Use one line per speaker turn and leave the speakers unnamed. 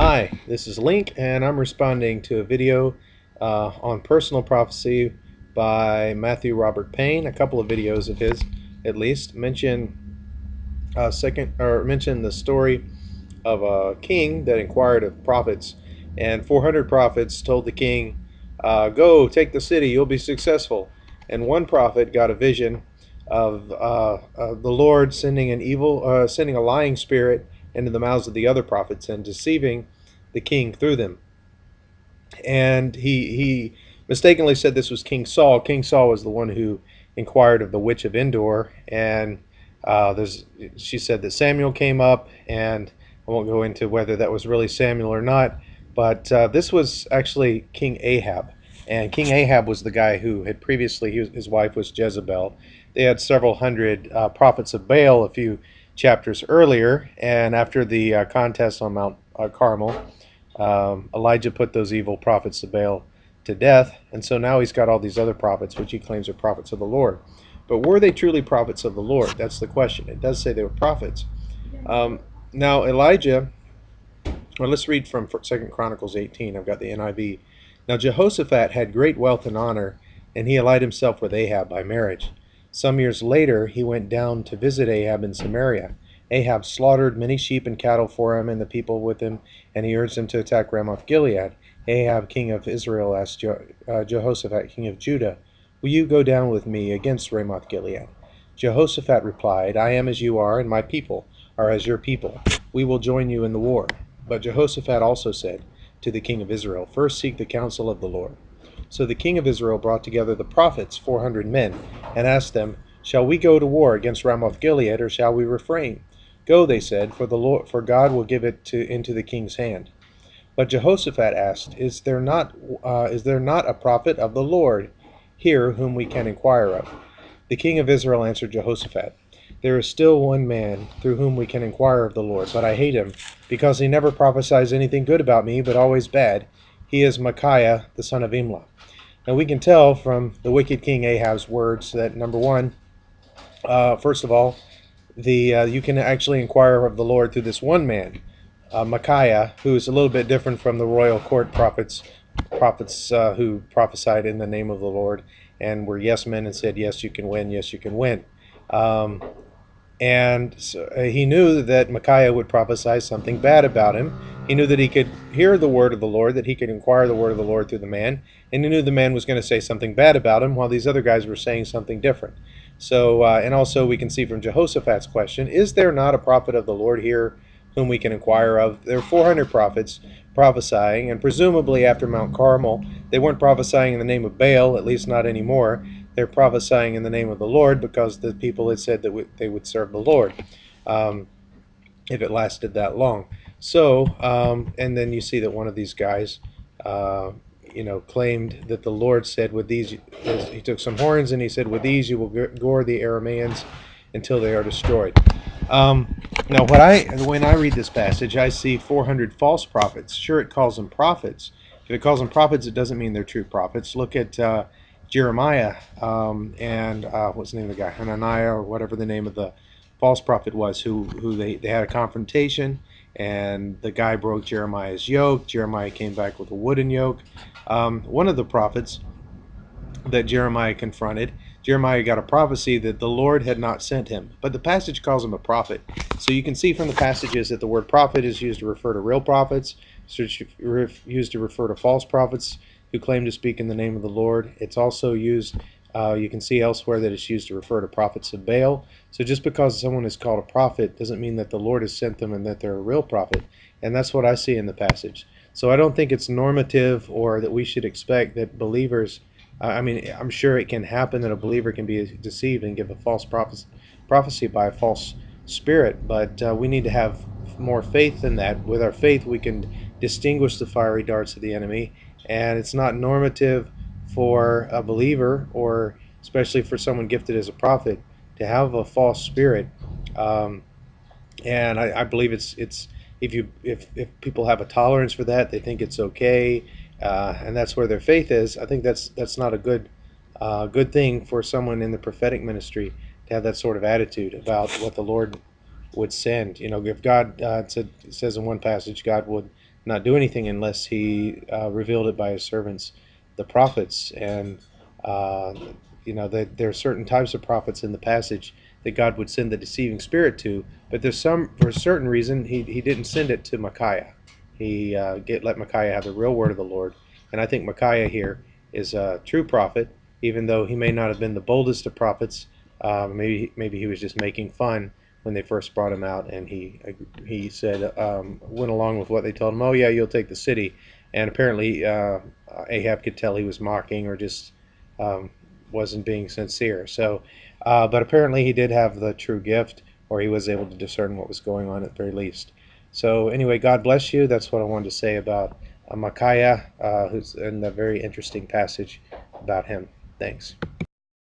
Hi, this is Link, and I'm responding to a video on personal prophecy by Matthew Robert Payne. A couple of videos of his, at least, mention the story of a king that inquired of prophets, and 400 prophets told the king, "Go, take the city; you'll be successful." And one prophet got a vision of the Lord sending a lying spirit into the mouths of the other prophets and deceiving the king through them. And he mistakenly said this was King Saul. King Saul was the one who inquired of the witch of Endor, and she said that Samuel came up, and I won't go into whether that was really Samuel or not, but this was actually King Ahab. And King Ahab was the guy who had previously, his wife was Jezebel. They had several hundred prophets of Baal a few chapters earlier, and after the contest on Mount Carmel, Elijah put those evil prophets of Baal to death, and so now he's got all these other prophets, which he claims are prophets of the Lord. But were they truly prophets of the Lord? That's the question. It does say they were prophets. Now Elijah, well, let's read from 2 Chronicles 18. I've got the NIV. Now Jehoshaphat had great wealth and honor, and he allied himself with Ahab by marriage. Some years later, he went down to visit Ahab in Samaria. Ahab slaughtered many sheep and cattle for him and the people with him, and he urged them to attack Ramoth Gilead. Ahab, king of Israel, asked Jehoshaphat, king of Judah, "Will you go down with me against Ramoth Gilead?" Jehoshaphat replied, "I am as you are, and my people are as your people. We will join you in the war." But Jehoshaphat also said to the king of Israel, "First seek the counsel of the Lord." So the king of Israel brought together the prophets, 400 men, and asked them, "Shall we go to war against Ramoth Gilead, or shall we refrain?" "Go," they said, for God will give it into the king's hand." But Jehoshaphat asked, Is there not a prophet of the Lord here whom we can inquire of?" The king of Israel answered Jehoshaphat, "There is still one man through whom we can inquire of the Lord, but I hate him, because he never prophesies anything good about me, but always bad. He is Miciah, the son of Imlah." Now we can tell from the wicked king Ahab's words that, number one, first of all, you can actually inquire of the Lord through this one man, Micaiah, who is a little bit different from the royal court prophets who prophesied in the name of the Lord and were yes men and said, "Yes, you can win. Yes, you can win." Um, and so, he knew that Micaiah would prophesy something bad about him. He knew that he could hear the word of the Lord, that he could inquire the word of the Lord through the man, and he knew the man was going to say something bad about him, while these other guys were saying something different. So, and also we can see from Jehoshaphat's question, is there not a prophet of the Lord here whom we can inquire of? There are 400 prophets prophesying, and presumably after Mount Carmel, they weren't prophesying in the name of Baal, at least not anymore. They're prophesying in the name of the Lord because the people had said that they would serve the Lord if it lasted that long. So, and then you see that one of these guys, claimed that the Lord said, "With these," he took some horns and he said, "With these you will gore the Arameans until they are destroyed." Now, when I read this passage, I see 400 false prophets. Sure, it calls them prophets. If it calls them prophets, it doesn't mean they're true prophets. Look at Jeremiah and what's the name of the guy? Hananiah, or whatever the name of the false prophet was, who they had a confrontation, and the guy broke Jeremiah's yoke. Jeremiah came back with a wooden yoke. One of the prophets that Jeremiah confronted, Jeremiah got a prophecy that the Lord had not sent him, but the passage calls him a prophet. So you can see from the passages that the word prophet is used to refer to real prophets, it's used to refer to false prophets who claim to speak in the name of the Lord. It's also used, you can see elsewhere that it's used to refer to prophets of Baal. So just because someone is called a prophet doesn't mean that the Lord has sent them and that they're a real prophet. And that's what I see in the passage. So I don't think it's normative or that we should expect that believers, I'm sure it can happen that a believer can be deceived and give a false prophecy by a false spirit, but we need to have more faith than that. With our faith, we can distinguish the fiery darts of the enemy, and it's not normative for a believer, or especially for someone gifted as a prophet, to have a false spirit. And I believe it's if people have a tolerance for that, they think it's okay, and that's where their faith is. I think that's not a good thing for someone in the prophetic ministry to have that sort of attitude about what the Lord would send. If God it says in one passage, God would not do anything unless he revealed it by his servants, the prophets. And uh, that there are certain types of prophets in the passage that God would send the deceiving spirit to, but there's some, for a certain reason, he didn't send it to Micaiah. He let Micaiah have the real word of the Lord. And I think Micaiah here is a true prophet, even though he may not have been the boldest of prophets. Maybe he was just making fun when they first brought him out, and he said, went along with what they told him. Oh yeah, you'll take the city. And apparently Ahab could tell he was mocking, or just um, wasn't being sincere. So, but apparently he did have the true gift, or he was able to discern what was going on at the very least. So anyway, God bless you. That's what I wanted to say about Micaiah, who's in a very interesting passage about him. Thanks.